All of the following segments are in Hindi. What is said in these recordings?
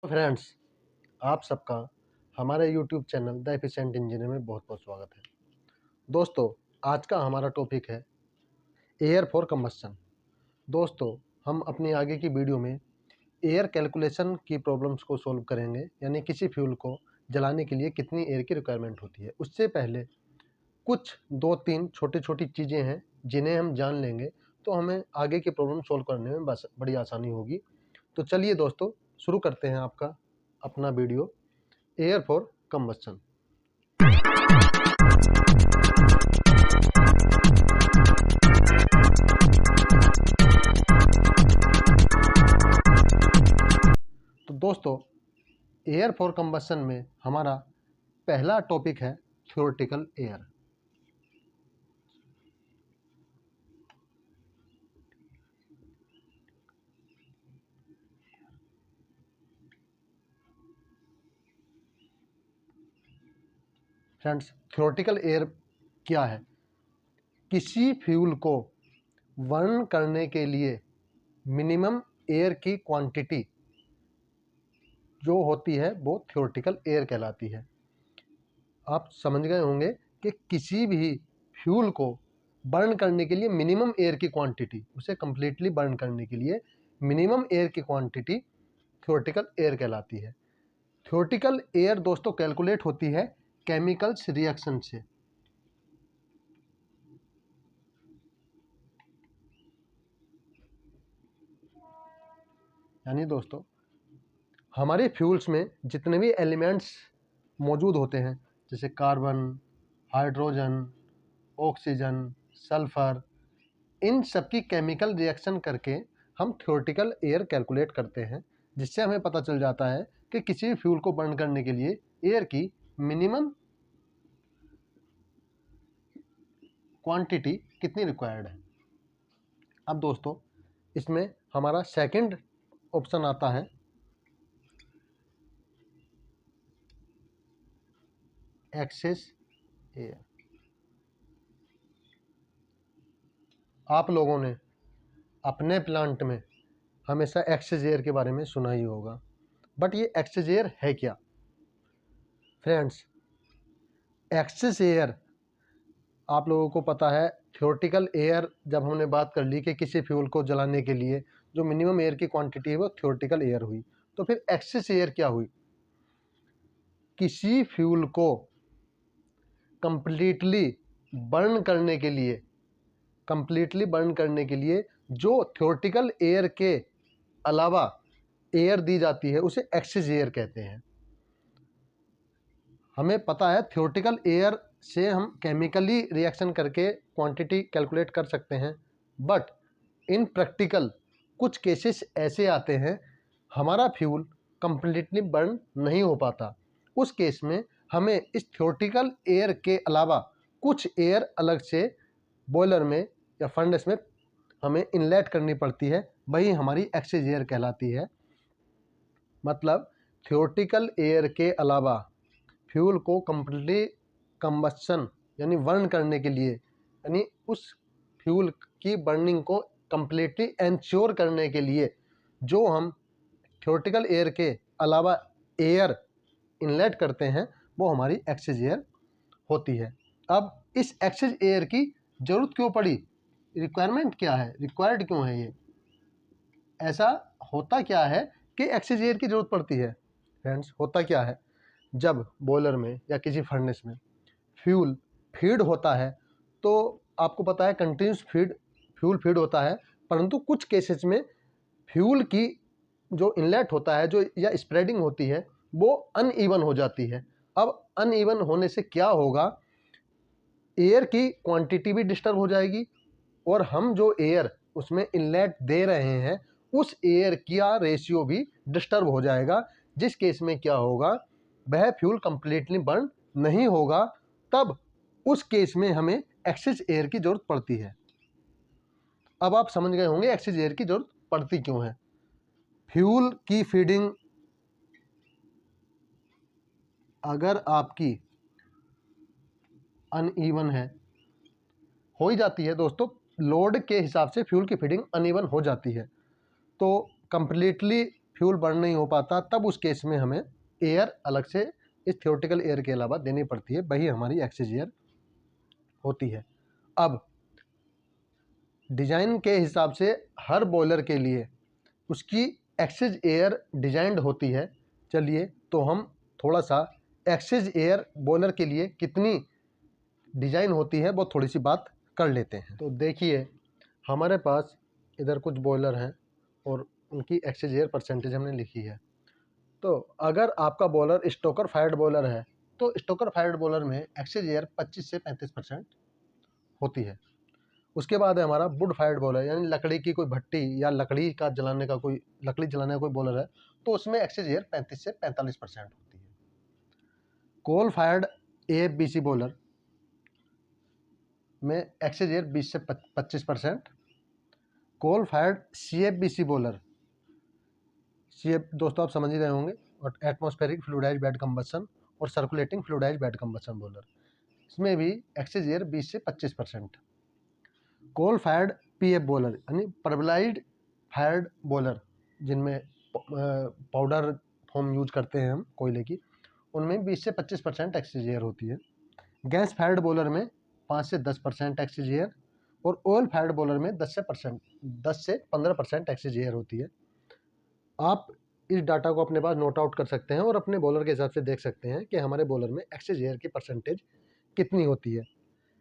फ्रेंड्स, आप सबका हमारे YouTube channel the efficient engineer में बहुत बहुत स्वागत है। दोस्तों, आज का हमारा टॉपिक है एयर फॉर कंबस्शन। दोस्तों, हम अपनी आगे की वीडियो में एयर कैलकुलेशन की प्रॉब्लम्स को सॉल्व करेंगे, यानी किसी फ्यूल को जलाने के लिए कितनी एयर की रिक्वायरमेंट होती है। उससे पहले कुछ 2-3 छोटी-छोटी चीज़ें हैं जिन्हें हम जान लेंगे तो हमें आगे की प्रॉब्लम सॉल्व करने में बस बड़ी आसानी होगी। तो चलिए दोस्तों, शुरू करते हैं आपका अपना वीडियो एयर फॉर कंबस्शन। तो दोस्तों, एयर फॉर कंबस्शन में हमारा पहला टॉपिक है theoretical air. Friends, theoretical air क्या है? किसी फ्यूल को बर्न करने के लिए मिनिमम एयर की क्वांटिटी जो होती है वो थ्योरेटिकल एयर कहलाती है। आप समझ गए होंगे कि किसी भी फ्यूल को बर्न करने के लिए मिनिमम एयर की क्वांटिटी, उसे कंप्लीटली बर्न करने के लिए मिनिमम एयर की क्वांटिटी थ्योरेटिकल एयर कहलाती है। थ्योरेटिकल एयर दोस्तों कैलकुलेट होती है केमिकल्स रिएक्शन से। यानी दोस्तों, हमारे फ्यूल्स में जितने भी एलिमेंट्स मौजूद होते हैं, जैसे कार्बन, हाइड्रोजन, ऑक्सीजन, सल्फर, इन सब की केमिकल रिएक्शन करके हम थ्योरेटिकल एयर कैलकुलेट करते हैं, जिससे हमें पता चल जाता है कि किसी भी फ्यूल को बर्न करने के लिए एयर की मिनिमम क्वांटिटी कितनी रिक्वायर्ड है। अब दोस्तों, इसमें हमारा सेकंड ऑप्शन आता है एक्सेस एयर। आप लोगों ने अपने प्लांट में हमेशा एक्सेस एयर के बारे में सुना ही होगा, बट ये एक्सेस एयर है क्या? फ्रेंड्स, एक्सेस एयर आप लोगों को पता है, थ्योरेटिकल एयर जब हमने बात कर ली कि किसी फ्यूल को जलाने के लिए जो मिनिमम एयर की क्वांटिटी है वो थ्योरेटिकल एयर हुई, तो फिर एक्सेस एयर क्या हुई? किसी फ्यूल को कंप्लीटली बर्न करने के लिए जो थ्योरेटिकल एयर के अलावा एयर दी जाती है उसे एक्सेस एयर कहते हैं। हमें पता है थ्योरेटिकल एयर से हम केमिकली रिएक्शन करके क्वांटिटी कैलकुलेट कर सकते हैं, बट इन प्रैक्टिकल कुछ केसेस ऐसे आते हैं हमारा फ्यूल कंप्लीटली बर्न नहीं हो पाता। उस केस में हमें इस थ्योरेटिकल एयर के अलावा कुछ एयर अलग से बॉयलर में या फर्नेस में हमें इनलेट करनी पड़ती है, वही हमारी एक्सेस एयर कहलाती है। मतलब थ्योरेटिकल एयर के अलावा फ्यूल को कंप्लीटली कंबस्शन यानी बर्न करने के लिए, यानी उस फ्यूल की बर्निंग को कंप्लीटली एंश्योर करने के लिए जो हम थ्योरेटिकल एयर के अलावा एयर इनलेट करते हैं वो हमारी एक्सेस एयर होती है। अब इस एक्सेस एयर की ज़रूरत क्यों पड़ी? रिक्वायरमेंट क्या है? रिक्वायर्ड क्यों है ये? ऐसा होता क्या है कि एक्सेस एयर की ज़रूरत पड़ती है? फ्रेंड्स, होता क्या है, जब बॉयलर में या किसी फर्नेस में फ्यूल फीड होता है तो आपको पता है कंटिन्यूस फ्यूल फीड होता है, परंतु कुछ केसेस में फ्यूल की जो इनलेट होता है जो या स्प्रेडिंग होती है वो अनइवन हो जाती है। अब अनइवन होने से क्या होगा, एयर की क्वांटिटी भी डिस्टर्ब हो जाएगी और हम जो एयर उसमें इनलेट दे रहे हैं उस एयर का रेशियो भी डिस्टर्ब हो जाएगा, जिस केस में क्या होगा, वह फ्यूल कंप्लीटली बर्न नहीं होगा। तब उस केस में हमें एक्सेस एयर की ज़रूरत पड़ती है। अब आप समझ गए होंगे एक्सेस एयर की ज़रूरत पड़ती क्यों है। फ्यूल की फीडिंग अगर आपकी अनइवन है, हो ही जाती है दोस्तों, लोड के हिसाब से फ्यूल की फीडिंग अनइवन हो जाती है, तो कंप्लीटली फ्यूल बर्न नहीं हो पाता, तब उस केस में हमें एयर अलग से इस थियोरेटिकल एयर के अलावा देनी पड़ती है, वही हमारी एक्सचेंज एयर होती है। अब डिज़ाइन के हिसाब से हर बॉयलर के लिए उसकी एक्सचेंज एयर डिजाइंड होती है। चलिए तो हम थोड़ा सा एक्सचेंज एयर बॉयलर के लिए कितनी डिज़ाइन होती है वो थोड़ी सी बात कर लेते हैं। तो देखिए हमारे पास इधर कुछ बॉयलर हैं और उनकी एक्सचेंज एयर परसेंटेज हमने लिखी है। तो अगर आपका बॉयलर स्टोकर फायर्ड बॉयलर है तो स्टोकर फायर्ड बॉयलर में एक्सचेंज एयर 25 से 35% होती है। उसके बाद है हमारा वुड फायर्ड बॉयलर, यानी लकड़ी की कोई भट्टी या लकड़ी जलाने का कोई बॉयलर है तो उसमें एक्सचेंज एयर 35 से 45% होती है। कोल फायर्ड AFBC बॉयलर में एक्सचेंज एयर 20 से 25%। Coal fired CFBC boiler, CF दोस्तों आप समझ ही रहे होंगे, और एटमॉस्फेरिक फ्लूइडाइज्ड बेड कंबशन और circulating fluidized bed combustion boiler, इसमें भी एक्सचेंज एयर 20 से 25%। कोल फायर्ड PF बॉयलर यानी परबलाइज्ड फायर्ड बॉयलर, जिनमें पाउडर फॉर्म यूज करते हैं हम कोयले की, उनमें 20 से 25% एक्सचेंज एयर होती है। गैस फायर्ड बॉयलर में 5 से 10% एक्सचेंज एयर और ऑयल फायर्ड बॉयलर में 10 से 15% एक्सचेंज एयर होती है। आप इस डाटा को अपने पास नोट आउट कर सकते हैं और अपने बॉयलर के हिसाब से देख सकते हैं कि हमारे बॉयलर में एक्सचेंज एयर की परसेंटेज कितनी होती है।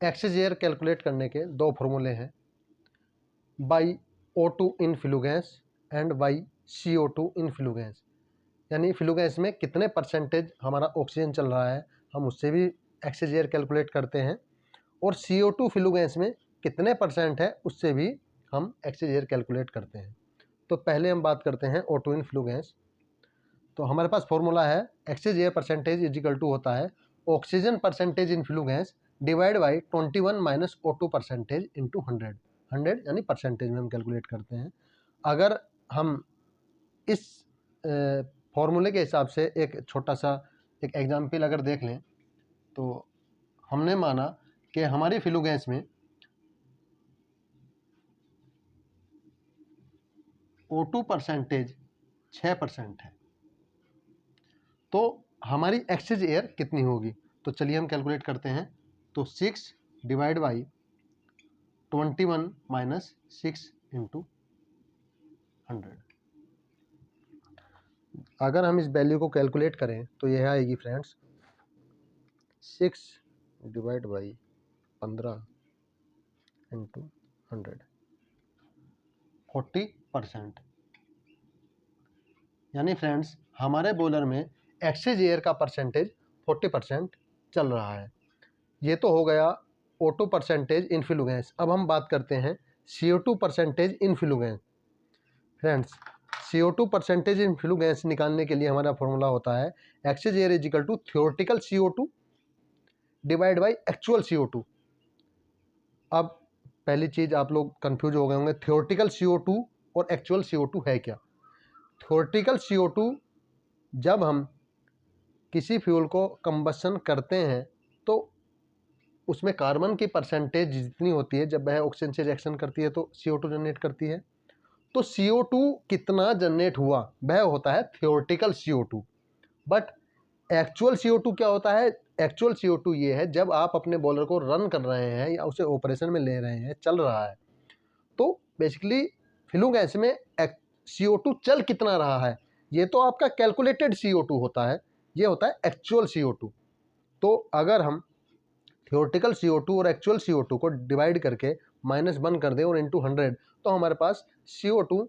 एक्सचेंज एयर कैलकुलेट करने के दो फॉर्मूले हैं, by O2 in flue gas and by CO2 in flue gas, यानी फ्लू गैस में कितने परसेंटेज हमारा ऑक्सीजन चल रहा है हम उससे भी एक्सचेंज एयर कैलकुलेट करते हैं, और CO2 फ्लू गैस में कितने परसेंट है उससे भी हम एक्सचेंज एयर कैलकुलेट करते हैं। तो पहले हम बात करते हैं O2 इन फ्लू गैस। तो हमारे पास फॉर्मूला है exchange air percentage is equal to होता है oxygen percentage in flue gas divide by 21 minus O2 percentage into 100 यानी परसेंटेज में हम कैलकुलेट करते हैं। अगर हम इस फॉर्मूले के हिसाब से एक छोटा सा एक एग्जाम्पल अगर देख लें, तो हमने माना कि हमारी फ्लू गैस में O2 परसेंटेज 6% है, तो हमारी एक्सचेंज एयर कितनी होगी। तो चलिए हम कैलकुलेट करते हैं। तो 6 डिवाइड बाई 21 माइनस 6 इंटू 100, अगर हम इस वैल्यू को कैलकुलेट करें तो यह आएगी फ्रेंड्स 6 डिवाइड बाई 15 इंटू 100, 40%। यानी फ्रेंड्स हमारे बॉयलर में एक्सचेंज एयर का परसेंटेज 40% चल रहा है। ये तो हो गया O2 percentage in flue gas. अब हम बात करते हैं CO2 percentage in flue gas. Friends CO2 percentage in flue gas निकालने के लिए हमारा फॉर्मूला होता है exchange air is equal to theoretical CO2 divide by actual CO2। अब पहली चीज़ आप लोग कंफ्यूज हो गए होंगे, थियोरेटिकल CO2 और एक्चुअल CO2 है क्या। थियोरेटिकल CO2 जब हम किसी फ्यूल को कंबशन करते हैं तो उसमें कार्बन की परसेंटेज जितनी होती है, जब वह ऑक्सीजन से रिएक्शन करती है तो CO2 जनरेट करती है, तो CO2 कितना जनरेट हुआ वह होता है theoretical CO2। But actual CO2 क्या होता है। एक्चुअल CO2 ये है जब आप अपने बॉयलर को रन कर रहे हैं या उसे ऑपरेशन में ले रहे हैं, चल रहा है, तो बेसिकली फ्लू गैस में CO2 चल कितना रहा है, ये तो आपका कैलकुलेटेड CO2 होता है, ये होता है एक्चुअल CO2। तो अगर हम थियोरेटिकल CO2 और एक्चुअल CO2 को डिवाइड करके -1 कर दें और इंटू 100, तो हमारे पास CO2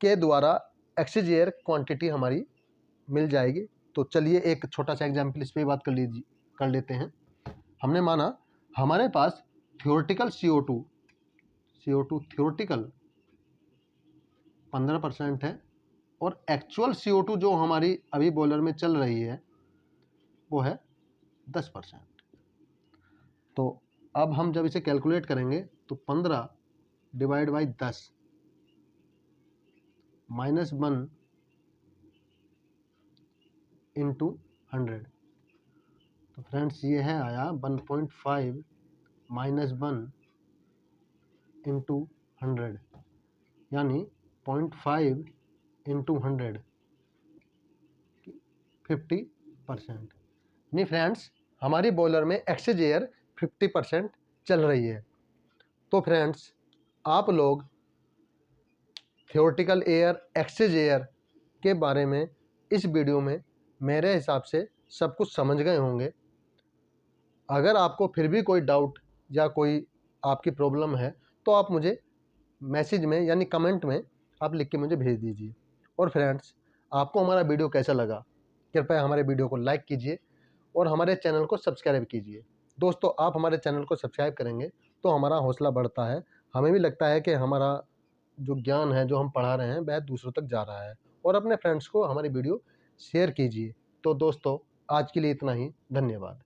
के द्वारा एक्सचेंज एयर क्वांटिटी हमारी मिल जाएगी। तो चलिए एक छोटा सा एग्जाम्पल इस पर बात कर लेते हैं। हमने माना हमारे पास थियोरेटिकल CO2 थियोरेटिकल 15% है और एक्चुअल CO2 जो हमारी अभी बॉयलर में चल रही है वो है 10%। तो अब हम जब इसे कैलकुलेट करेंगे तो 15 डिवाइड बाई 10 -1 इंटू 100, तो फ्रेंड्स ये है आया 1.5 -1 इंटू 100, यानी 0.5 इंटू 100 50%। नहीं फ्रेंड्स, हमारी बॉयलर में एक्सेज एयर 50% चल रही है। तो फ्रेंड्स, आप लोग थियोरेटिकल एयर, एक्सेज एयर के बारे में इस वीडियो में मेरे हिसाब से सब कुछ समझ गए होंगे। अगर आपको फिर भी कोई डाउट या कोई आपकी प्रॉब्लम है तो आप मुझे मैसेज में यानी कमेंट में आप लिख के मुझे भेज दीजिए। और फ्रेंड्स, आपको हमारा वीडियो कैसा लगा, कृपया हमारे वीडियो को लाइक कीजिए और हमारे चैनल को सब्सक्राइब कीजिए। दोस्तों, आप हमारे चैनल को सब्सक्राइब करेंगे तो हमारा हौसला बढ़ता है। हमें भी लगता है कि हमारा जो ज्ञान है, जो हम पढ़ा रहे हैं, वह दूसरों तक जा रहा है। और अपने फ्रेंड्स को हमारी वीडियो शेयर कीजिए। तो दोस्तों, आज के लिए इतना ही। धन्यवाद।